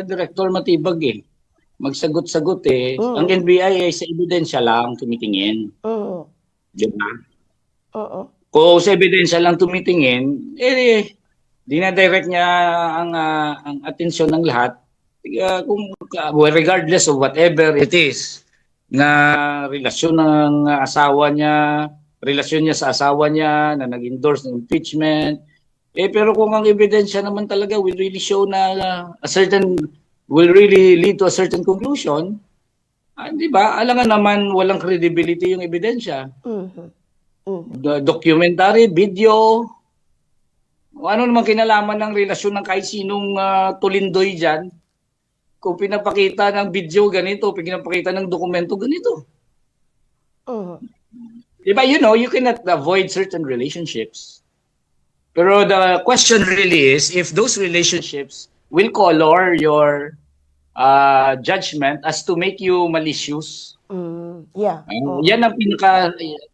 Director Matibag magsagot-sagot Ang NBI ay sa ebidensya lang tumitingin. Di ba? Kung sa ebidensya lang tumitingin, dinadirect niya ang atensyon ng lahat regardless of whatever it is na relasyon ng asawa niya, relasyon niya sa asawa niya na nag-endorse ng impeachment. Pero kung ang ebidensya naman talaga will really show na will really lead to a certain conclusion, di ba? Alangan naman walang credibility yung ebidensya. Documentary, video, ano naman kinalaman ng relasyon ng kahit sinong tulindoy dyan kung pinapakita ng video ganito, pinapakita ng dokumento ganito. Di ba, you cannot avoid certain relationships. Pero the question really is if those relationships will color your judgment as to make you malicious. Yeah. Yan ang pinaka